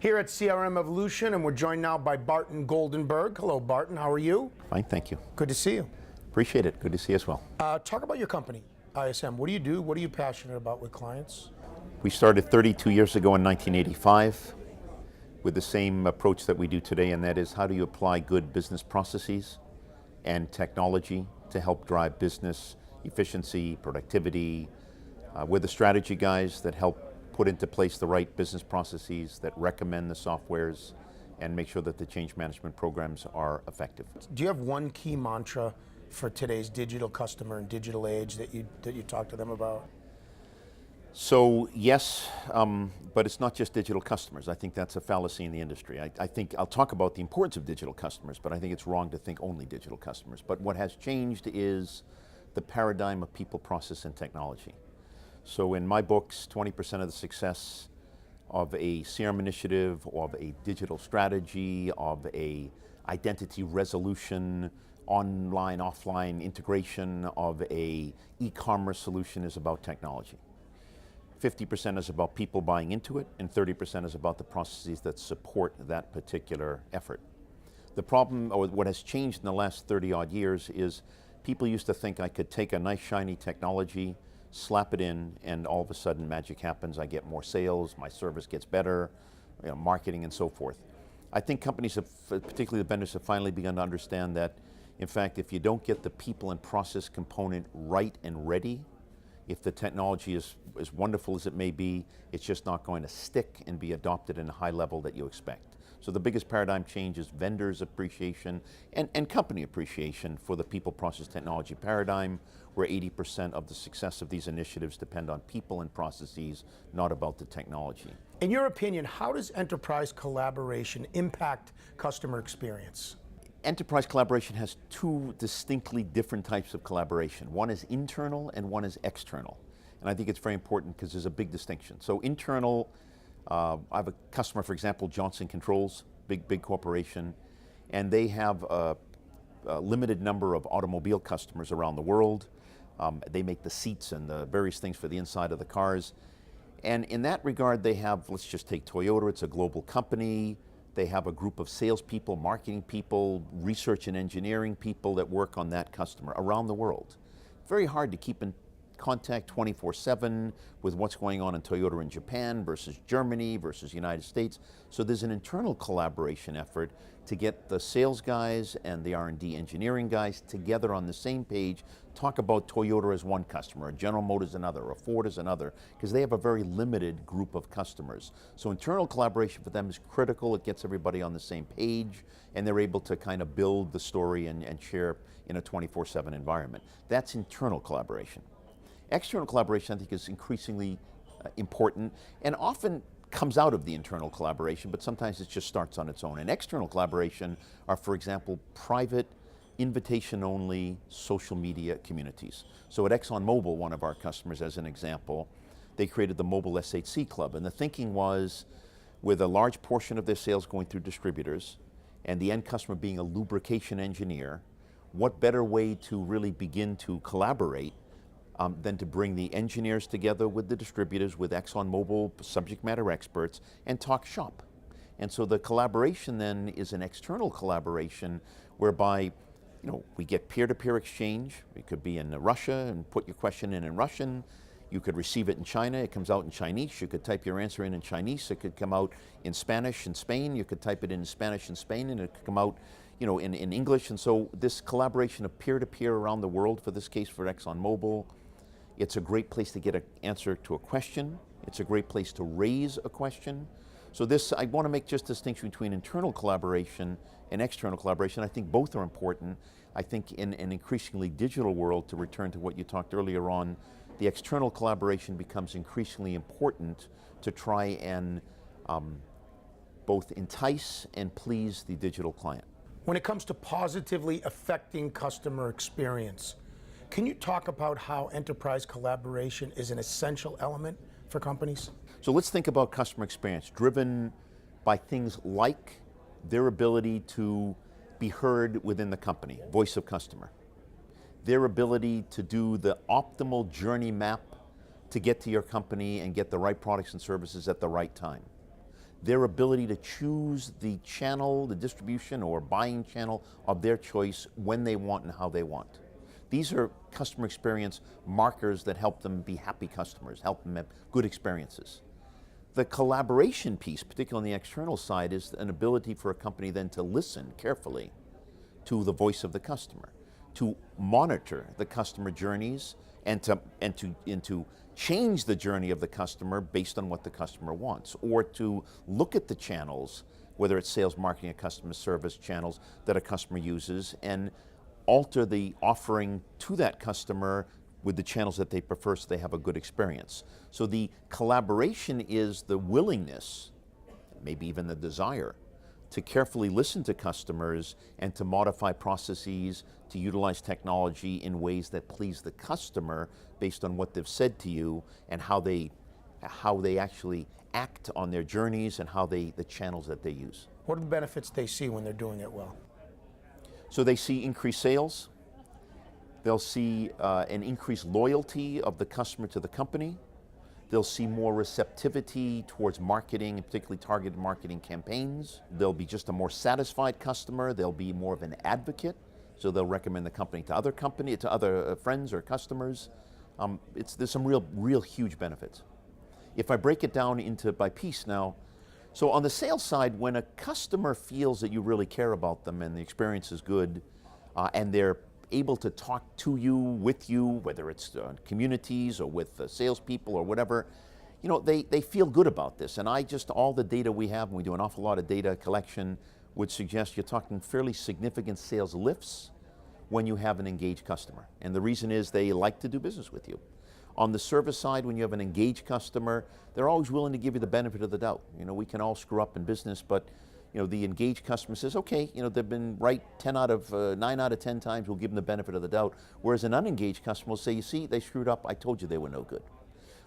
Here at CRM Evolution, and we're joined now by Barton Goldenberg. Hello, Barton. How are you? Fine, thank you. Good to see you. Appreciate it. Good to see you as well. Talk about your company, ISM. What do you do? What are you passionate about with clients? We started 32 years ago in 1985 with the same approach that we do today, and that is how do you apply good business processes and technology to help drive business efficiency, productivity. We're the strategy guys that help put into place the right business processes, that recommend the softwares, and make sure that the change management programs are effective. Do you have one key mantra for today's digital customer and digital age that you talk to them about? So yes, but it's not just digital customers. I think that's a fallacy in the industry. I think I'll talk about the importance of digital customers, but I think it's wrong to think only digital customers. But what has changed is the paradigm of people, process, and technology. So in my books, 20% of the success of a CRM initiative, of a digital strategy, of a identity resolution, online, offline integration of a e-commerce solution is about technology. 50% is about people buying into it, and 30% is about the processes that support that particular effort. The problem, or what has changed in the last 30 odd years, is people used to think I could take a nice shiny technology, slap it in, and all of a sudden magic happens. I get more sales, my service gets better, marketing and so forth. I think companies, particularly the vendors, have finally begun to understand that, in fact, if you don't get the people and process component right and ready, if the technology is as wonderful as it may be, it's just not going to stick and be adopted in a high level that you expect. So the biggest paradigm change is vendors' appreciation and company appreciation for the people, process, technology paradigm, where 80% of the success of these initiatives depend on people and processes, not about the technology. In your opinion, how does enterprise collaboration impact customer experience? Enterprise collaboration has two distinctly different types of collaboration. One is internal and one is external. And I think it's very important because there's a big distinction. So internal, I have a customer, for example, Johnson Controls, big corporation, and they have a limited number of automobile customers around the world. They make the seats and the various things for the inside of the cars. And in that regard, they have, let's just take Toyota, it's a global company. They have a group of salespeople, marketing people, research and engineering people that work on that customer around the world. Very hard to keep in contact 24/7 with what's going on in Toyota in Japan versus Germany versus United States. So there's an internal collaboration effort to get the sales guys and the R&D engineering guys together on the same page, talk about Toyota as one customer, General Motors another, or Ford as another, because they have a very limited group of customers. So internal collaboration for them is critical. It gets everybody on the same page, and they're able to kind of build the story and share in a 24/7 environment. That's internal collaboration. External collaboration, I think, is increasingly important and often comes out of the internal collaboration, but sometimes it just starts on its own. And external collaboration are, for example, private, invitation-only social media communities. So at ExxonMobil, one of our customers, as an example, they created the Mobile SHC Club. And the thinking was, with a large portion of their sales going through distributors and the end customer being a lubrication engineer, what better way to really begin to collaborate than to bring the engineers together with the distributors, with ExxonMobil subject matter experts, and talk shop. And so the collaboration then is an external collaboration whereby we get peer-to-peer exchange. It could be in Russia and put your question in Russian. You could receive it in China, it comes out in Chinese. You could type your answer in Chinese. It could come out in Spanish in Spain. You could type it in Spanish in Spain, and it could come out in English. And so this collaboration of peer-to-peer around the world, for this case for ExxonMobil, it's a great place to get an answer to a question. It's a great place to raise a question. So I want to make just a distinction between internal collaboration and external collaboration. I think both are important. I think in an increasingly digital world, to return to what you talked earlier on, the external collaboration becomes increasingly important to try and both entice and please the digital client. When it comes to positively affecting customer experience, can you talk about how enterprise collaboration is an essential element for companies? So let's think about customer experience driven by things like their ability to be heard within the company, voice of customer. Their ability to do the optimal journey map to get to your company and get the right products and services at the right time. their ability to choose the channel, the distribution or buying channel of their choice when they want and how they want. These are customer experience markers that help them be happy customers, help them have good experiences. The collaboration piece, particularly on the external side, is an ability for a company then to listen carefully to the voice of the customer, to monitor the customer journeys and to change the journey of the customer based on what the customer wants, or to look at the channels, whether it's sales, marketing, or customer service channels that a customer uses, and alter the offering to that customer with the channels that they prefer so they have a good experience. So the collaboration is the willingness, maybe even the desire, to carefully listen to customers and to modify processes, to utilize technology in ways that please the customer based on what they've said to you and how they actually act on their journeys and the channels that they use. What are the benefits they see when they're doing it well? So they see increased sales. They'll see an increased loyalty of the customer to the company. They'll see more receptivity towards marketing, and particularly targeted marketing campaigns. They'll be just a more satisfied customer. They'll be more of an advocate, so they'll recommend the company to other friends or customers. There's some real huge benefits. If I break it down by piece now, so on the sales side, when a customer feels that you really care about them and the experience is good, and they're able to talk to you, with you, whether it's communities or with salespeople or whatever, they feel good about this. And all the data we have, and we do an awful lot of data collection, would suggest you're talking fairly significant sales lifts when you have an engaged customer. And the reason is they like to do business with you. On the service side, when you have an engaged customer, they're always willing to give you the benefit of the doubt. We can all screw up in business, but the engaged customer says, okay, they've been right 9 out of 10 times, we'll give them the benefit of the doubt. Whereas an unengaged customer will say, you see, they screwed up, I told you they were no good.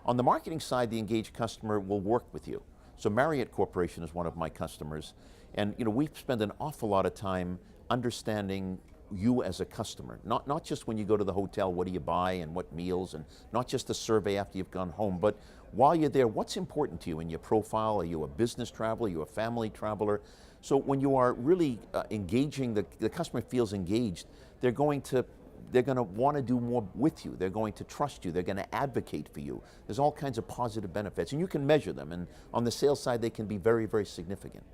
On the marketing side, the engaged customer will work with you. So Marriott Corporation is one of my customers, and we spend an awful lot of time understanding you as a customer, not just when you go to the hotel, what do you buy and what meals, and not just a survey after you've gone home, but while you're there, what's important to you in your profile? Are you a business traveler? Are you a family traveler? So when you are really engaging, the customer feels engaged, they're going to want to do more with you. They're going to trust you. They're going to advocate for you. There's all kinds of positive benefits, and you can measure them. And on the sales side, they can be very, very significant.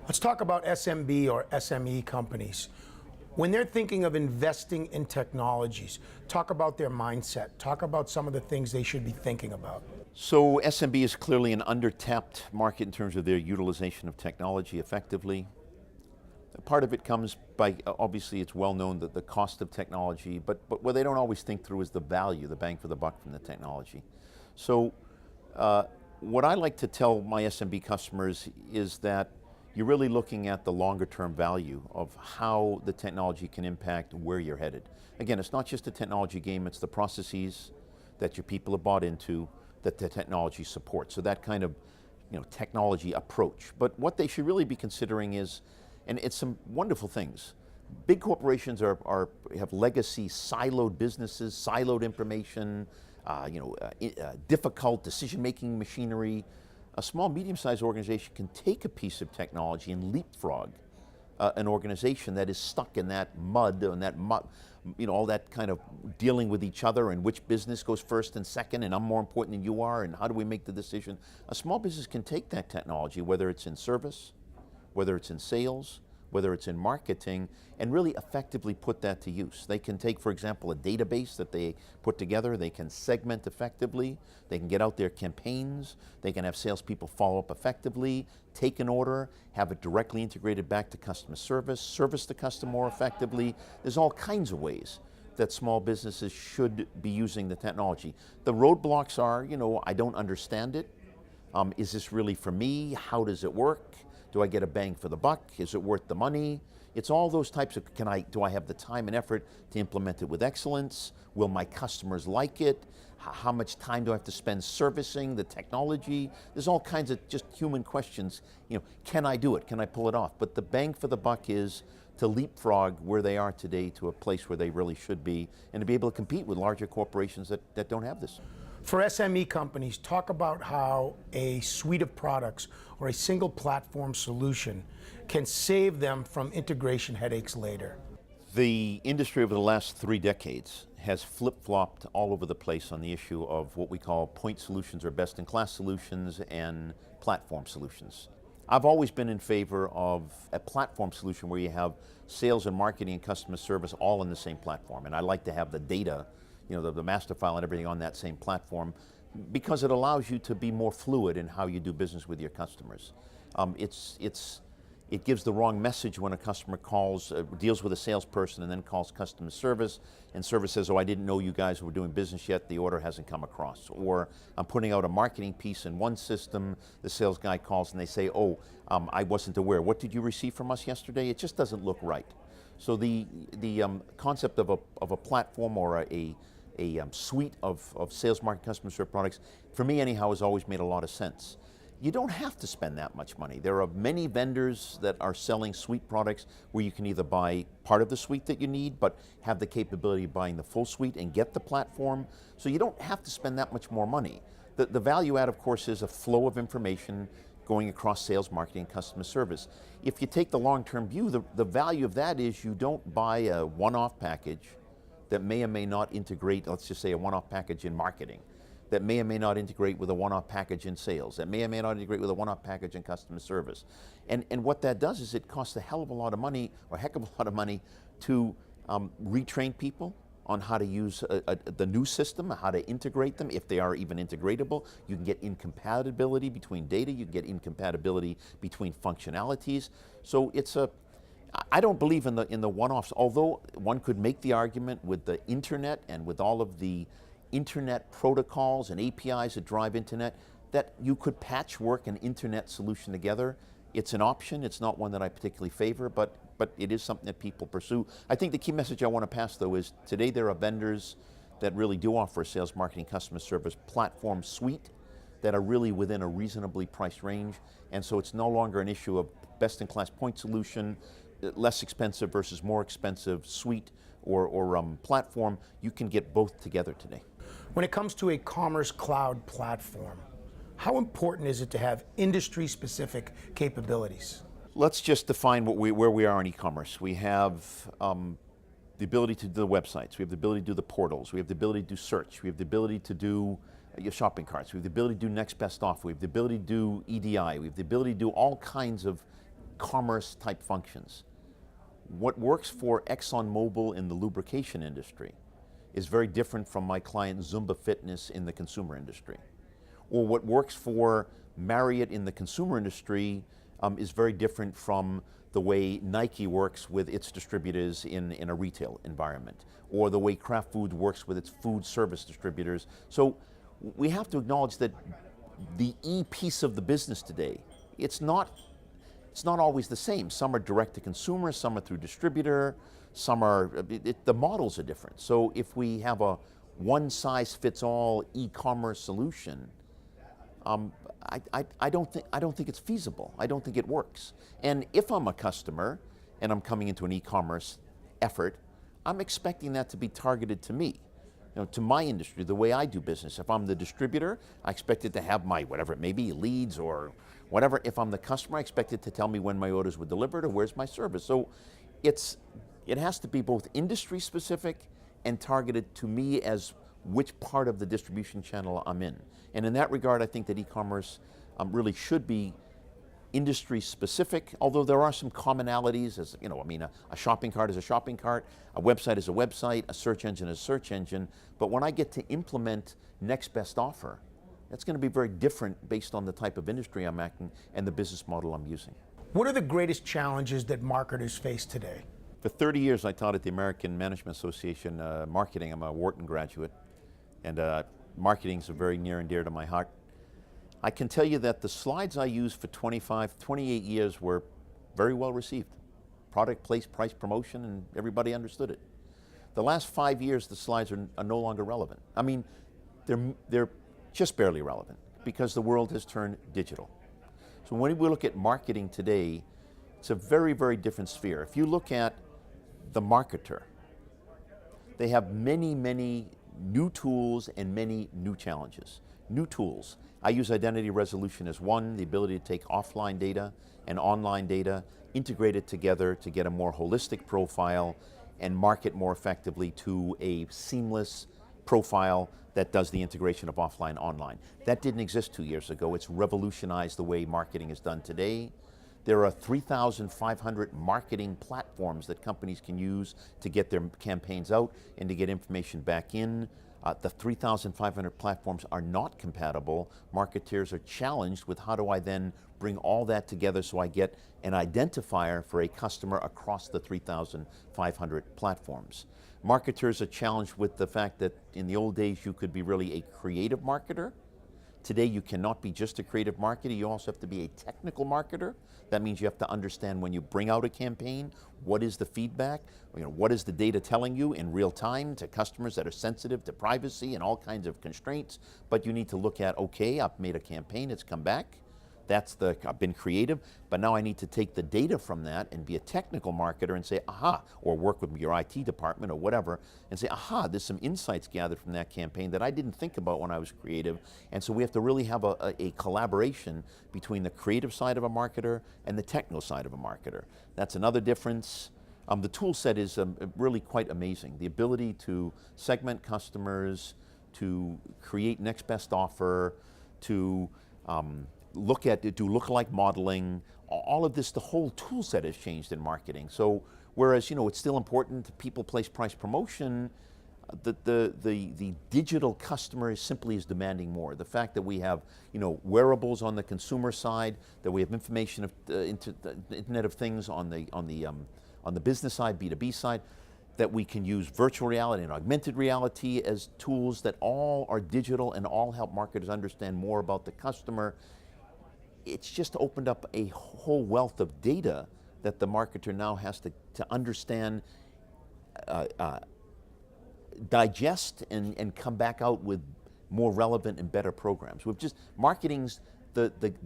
Let's talk about SMB or SME companies. When they're thinking of investing in technologies, talk about their mindset. Talk about some of the things they should be thinking about. So SMB is clearly an under-tapped market in terms of their utilization of technology effectively. Part of it comes by, obviously it's well known that the cost of technology, but what they don't always think through is the value, the bang for the buck from the technology. So what I like to tell my SMB customers is that you're really looking at the longer term value of how the technology can impact where you're headed. Again, it's not just a technology game, it's the processes that your people have bought into that the technology supports. So that kind of technology approach. But what they should really be considering is, and it's some wonderful things. Big corporations have legacy siloed businesses, siloed information, difficult decision-making machinery. A small, medium-sized organization can take a piece of technology and leapfrog an organization that is stuck in that mud, all that kind of dealing with each other and which business goes first and second, and I'm more important than you are, and how do we make the decision? A small business can take that technology, whether it's in service, whether it's in sales, whether it's in marketing, and really effectively put that to use. They can take, for example, a database that they put together, they can segment effectively, they can get out their campaigns, they can have salespeople follow up effectively, take an order, have it directly integrated back to customer service, service the customer more effectively. There's all kinds of ways that small businesses should be using the technology. The roadblocks are, I don't understand it. Is this really for me? How does it work? Do I get a bang for the buck? Is it worth the money? It's all those types of, do I have the time and effort to implement it with excellence? Will my customers like it? How much time do I have to spend servicing the technology? There's all kinds of just human questions. Can I do it? Can I pull it off? But the bang for the buck is to leapfrog where they are today to a place where they really should be, and to be able to compete with larger corporations that don't have this. For SME companies, talk about how a suite of products or a single platform solution can save them from integration headaches later. The industry over the last 3 decades has flip-flopped all over the place on the issue of what we call point solutions or best-in-class solutions and platform solutions. I've always been in favor of a platform solution where you have sales and marketing and customer service all in the same platform. And I like to have the data, the master file and everything on that same platform because it allows you to be more fluid in how you do business with your customers. It gives the wrong message when a customer deals with a salesperson and then calls customer service, and service says, oh, I didn't know you guys were doing business yet, the order hasn't come across. Or I'm putting out a marketing piece in one system, the sales guy calls and they say, oh, I wasn't aware. What did you receive from us yesterday? It just doesn't look right. So the concept of a platform or a suite of sales, marketing, customer service products, for me anyhow, has always made a lot of sense. You don't have to spend that much money. There are many vendors that are selling suite products where you can either buy part of the suite that you need, but have the capability of buying the full suite and get the platform. So you don't have to spend that much more money. The value add, of course, is a flow of information going across sales, marketing, and customer service. If you take the long-term view, the value of that is you don't buy a one-off package that may or may not integrate, let's just say a one-off package in marketing, that may or may not integrate with a one-off package in sales, that may or may not integrate with a one-off package in customer service. And what that does is it costs a hell of a lot of money, or a heck of a lot of money, to retrain people on how to use the new system, how to integrate them, if they are even integratable. You can get incompatibility between data, you can get incompatibility between functionalities. So I don't believe in the one-offs, although one could make the argument with the internet and with all of the internet protocols and APIs that drive internet, that you could patchwork an internet solution together. It's an option, it's not one that I particularly favor, but it is something that people pursue. I think the key message I want to pass though is today there are vendors that really do offer a sales, marketing, customer service platform suite that are really within a reasonably priced range, and so it's no longer an issue of best-in-class point solution, less expensive versus more expensive suite or platform. You can get both together today. When it comes to a commerce cloud platform, how important is it to have industry-specific capabilities? Let's just define where we are in e-commerce. We have the ability to do the websites, we have the ability to do the portals, we have the ability to do search, we have the ability to do your shopping carts, we have the ability to do next best offer, we have the ability to do EDI, we have the ability to do all kinds of commerce type functions. What works for ExxonMobil in the lubrication industry is very different from my client Zumba Fitness in the consumer industry. Or what works for Marriott in the consumer industry is very different from the way Nike works with its distributors in a retail environment, or the way Kraft Foods works with its food service distributors. So we have to acknowledge that the E piece of the business today, it's not always the same. Some are direct to consumer, some are through distributor, some are, the models are different. So if we have a one-size-fits-all e-commerce solution, I don't think it's feasible. I don't think it works. And if I'm a customer and I'm coming into an e-commerce effort, I'm expecting that to be targeted to me, to my industry, the way I do business. If I'm the distributor, I expect it to have my, whatever it may be, leads or whatever. If I'm the customer, I expect it to tell me when my orders were delivered or where's my service. So it has to be both industry specific and targeted to me as which part of the distribution channel I'm in. And in that regard, I think that e-commerce really should be industry specific, although there are some commonalities, as a shopping cart is a shopping cart, a website is a website, a search engine is a search engine. But when I get to implement next best offer, that's going to be very different based on the type of industry I'm acting and the business model I'm using. What are the greatest challenges that marketers face today? For 30 years, I taught at the American Management Association marketing. I'm a Wharton graduate, and marketing is very near and dear to my heart. I can tell you that the slides I used for 28 years were very well received. Product, place, price, promotion, and everybody understood it. The last 5 years, the slides are no longer relevant. I mean, they're just barely relevant because the world has turned digital. So when we look at marketing today, it's a very, very different sphere. If you look at the marketer, they have many, many new tools and many new challenges. New tools. I use identity resolution as one, the ability to take offline data and online data, integrate it together to get a more holistic profile and market more effectively to a seamless profile that does the integration of offline online. That didn't exist 2 years ago. It's revolutionized the way marketing is done today. There are 3,500 marketing platforms that companies can use to get their campaigns out and to get information back in. The 3,500 platforms are not compatible. Marketeers are challenged with how do I then bring all that together so I get an identifier for a customer across the 3,500 platforms. Marketers are challenged with the fact that in the old days you could be really a creative marketer. Today you cannot be just a creative marketer, you also have to be a technical marketer. That means you have to understand when you bring out a campaign, what is the feedback, what is the data telling you in real time to customers that are sensitive to privacy and all kinds of constraints. But you need to look at, okay, I've made a campaign, it's come back. I've been creative, but now I need to take the data from that and be a technical marketer and say, aha, or work with your IT department or whatever, and say, aha, there's some insights gathered from that campaign that I didn't think about when I was creative. And so we have to really have a collaboration between the creative side of a marketer and the technical side of a marketer. That's another difference. The tool set is really quite amazing. The ability to segment customers, to create next best offer, to do lookalike modeling, all of this, the whole tool set has changed in marketing. So whereas it's still important, people place price promotion, the digital customer simply is demanding more. The fact that we have wearables on the consumer side, that we have information of the Internet of Things on the business side, B2B side, that we can use virtual reality and augmented reality as tools that all are digital and all help marketers understand more about the customer. It's just opened up a whole wealth of data that the marketer now has to understand, digest, and come back out with more relevant and better programs. The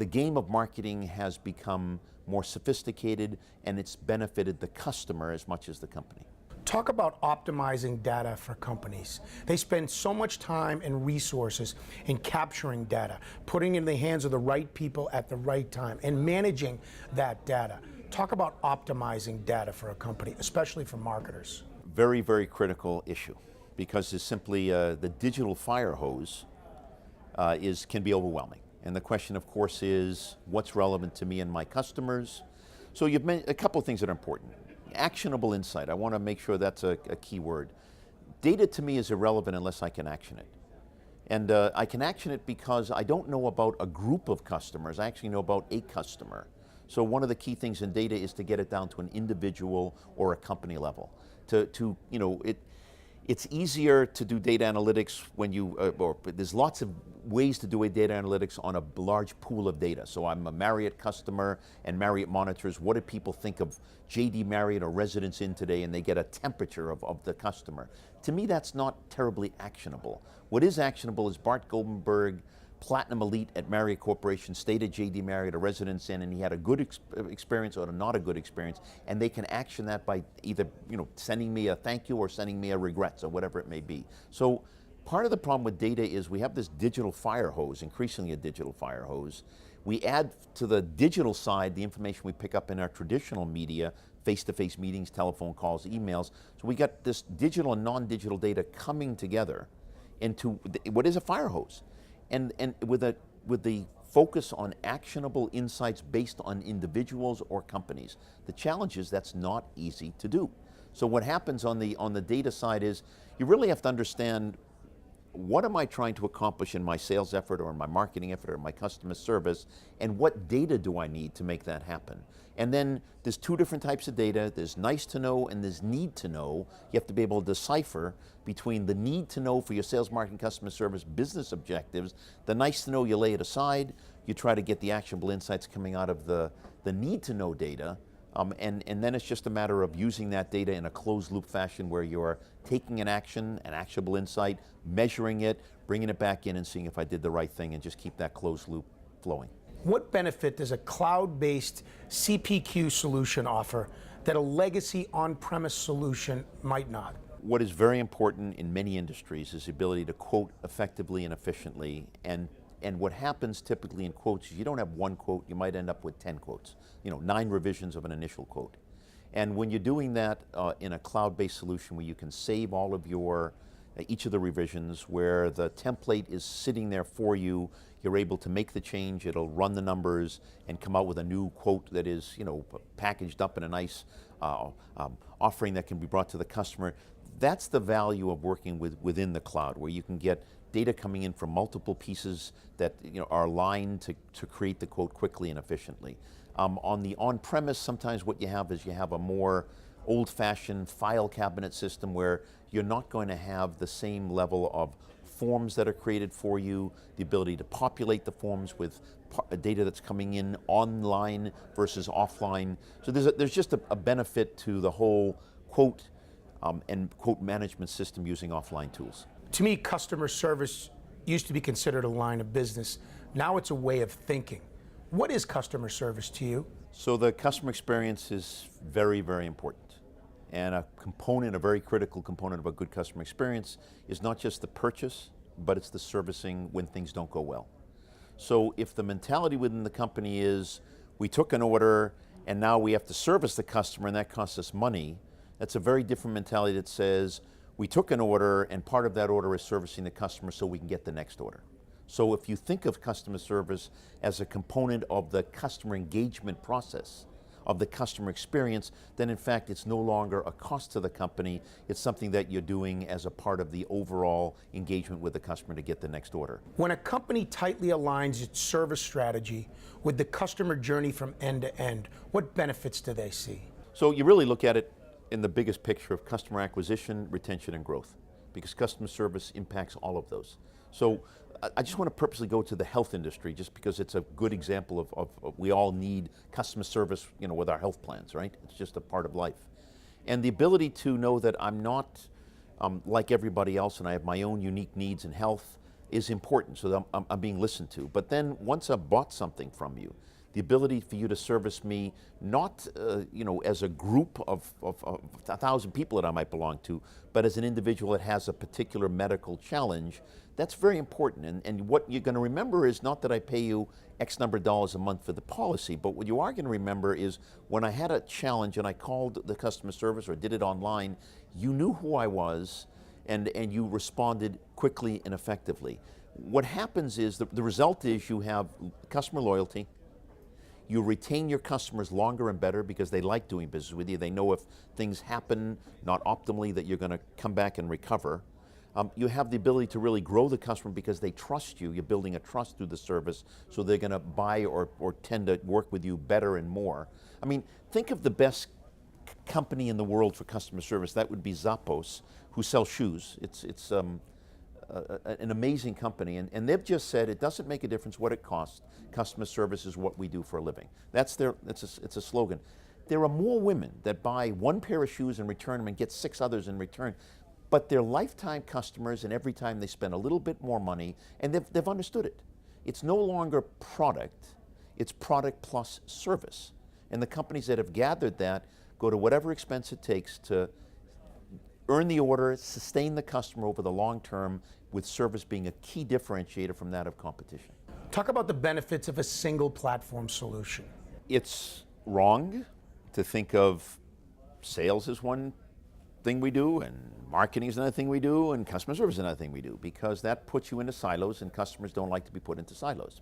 game of marketing has become more sophisticated, and it's benefited the customer as much as the company. Talk about optimizing data for companies. They spend so much time and resources in capturing data, putting it in the hands of the right people at the right time, and managing that data. Talk about optimizing data for a company, especially for marketers. Very, very critical issue, because it's simply the digital fire hose can be overwhelming. And the question, of course, is what's relevant to me and my customers? So you've mentioned a couple of things that are important. Actionable insight, I want to make sure that's a key word. Data to me is irrelevant unless I can action it. And I can action it because I don't know about a group of customers, I actually know about a customer. So one of the key things in data is to get it down to an individual or a company level. It's easier to do data analytics when there's lots of ways to do data analytics on a large pool of data. So I'm a Marriott customer and Marriott monitors what do people think of JD Marriott or Residence Inn today, and they get a temperature of the customer. To me, that's not terribly actionable. What is actionable is Barton Goldenberg, Platinum Elite at Marriott Corporation, stayed at JD Marriott or Residence Inn, and he had a good experience or not a good experience, and they can action that by either sending me a thank you or sending me a regrets or whatever it may be. So part of the problem with data is we have this digital fire hose, increasingly a digital fire hose. We add to the digital side the information we pick up in our traditional media, face-to-face meetings, telephone calls, emails. So we got this digital and non-digital data coming together into what is a fire hose. And with the focus on actionable insights based on individuals or companies. The challenge is that's not easy to do. So what happens on the data side is you really have to understand, what am I trying to accomplish in my sales effort or in my marketing effort or my customer service, and what data do I need to make that happen? And then there's two different types of data. There's nice to know and there's need to know. You have to be able to decipher between the need to know for your sales, marketing, customer service, business objectives. The nice to know, you lay it aside. You try to get the actionable insights coming out of the need to know data. And then it's just a matter of using that data in a closed loop fashion where you're taking an action, an actionable insight, measuring it, bringing it back in and seeing if I did the right thing, and just keep that closed loop flowing. What benefit does a cloud-based CPQ solution offer that a legacy on-premise solution might not? What is very important in many industries is the ability to quote effectively and efficiently, and what happens typically in quotes is you don't have one quote, you might end up with 10 quotes, 9 revisions of an initial quote. And when you're doing that in a cloud-based solution where you can save all of your, each of the revisions, where the template is sitting there for you, you're able to make the change, it'll run the numbers and come out with a new quote that is packaged up in a nice offering that can be brought to the customer. That's the value of working within the cloud, where you can get data coming in from multiple pieces that are aligned to create the quote quickly and efficiently. On the on-premise, sometimes what you have is you have a more old-fashioned file cabinet system where you're not going to have the same level of forms that are created for you, the ability to populate the forms with data that's coming in online versus offline. So there's just a benefit to the whole quote and quote management system using offline tools. To me, customer service used to be considered a line of business. Now it's a way of thinking. What is customer service to you? So the customer experience is very, very important. And a very critical component of a good customer experience is not just the purchase, but it's the servicing when things don't go well. So if the mentality within the company is, we took an order and now we have to service the customer and that costs us money, that's a very different mentality that says, we took an order and part of that order is servicing the customer so we can get the next order. So if you think of customer service as a component of the customer engagement process, of the customer experience, then in fact it's no longer a cost to the company, it's something that you're doing as a part of the overall engagement with the customer to get the next order. When a company tightly aligns its service strategy with the customer journey from end to end, what benefits do they see? So you really look at it in the biggest picture of customer acquisition, retention, and growth, because customer service impacts all of those. So I just want to purposely go to the health industry just because it's a good example of we all need customer service, with our health plans, right? It's just a part of life. And the ability to know that I'm not like everybody else and I have my own unique needs in health is important, so that I'm being listened to. But then once I've bought something from you, the ability for you to service me not as a group of 1,000 people that I might belong to, but as an individual that has a particular medical challenge, that's very important. And what you're going to remember is not that I pay you X number of dollars a month for the policy, but what you are going to remember is when I had a challenge and I called the customer service or did it online, you knew who I was and you responded quickly and effectively. What happens is the result is you have customer loyalty. You retain your customers longer and better because they like doing business with you. They know if things happen not optimally that you're going to come back and recover. You have the ability to really grow the customer because they trust you. You're building a trust through the service, so they're going to buy or tend to work with you better and more. I mean, think of the best company in the world for customer service. That would be Zappos, who sells shoes. It's an amazing company, and they've just said it doesn't make a difference what it costs. Customer service is what we do for a living. It's a slogan. There are more women that buy one pair of shoes and return them and get 6 others in return, but they're lifetime customers, and every time they spend a little bit more money, and they've understood it. It's no longer product, it's product plus service. And the companies that have gathered that go to whatever expense it takes to earn the order, sustain the customer over the long term, with service being a key differentiator from that of competition. Talk about the benefits of a single platform solution. It's wrong to think of sales as one thing we do, and marketing is another thing we do, and customer service is another thing we do, because that puts you into silos, and customers don't like to be put into silos.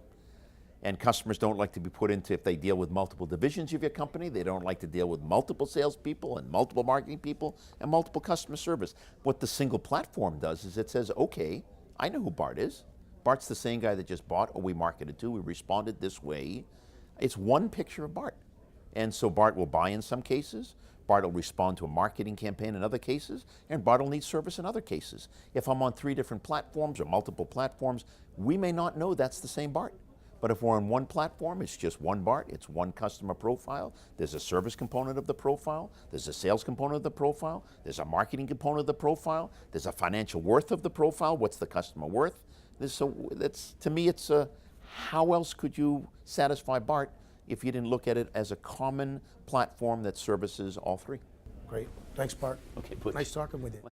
And customers don't like to be put into, if they deal with multiple divisions of your company, they don't like to deal with multiple salespeople and multiple marketing people and multiple customer service. What the single platform does is it says, okay, I know who Bart is. Bart's the same guy that just bought, or we marketed to, we responded this way. It's one picture of Bart. And so Bart will buy in some cases, Bart will respond to a marketing campaign in other cases, and Bart will need service in other cases. If I'm on 3 different platforms or multiple platforms, we may not know that's the same Bart. But if we're on one platform, it's just one Bart, it's one customer profile, there's a service component of the profile, there's a sales component of the profile, there's a marketing component of the profile, there's a financial worth of the profile, what's the customer worth? To me, it's how else could you satisfy Bart if you didn't look at it as a common platform that services all 3? Great. Thanks, Bart. Okay, please. Nice talking with you.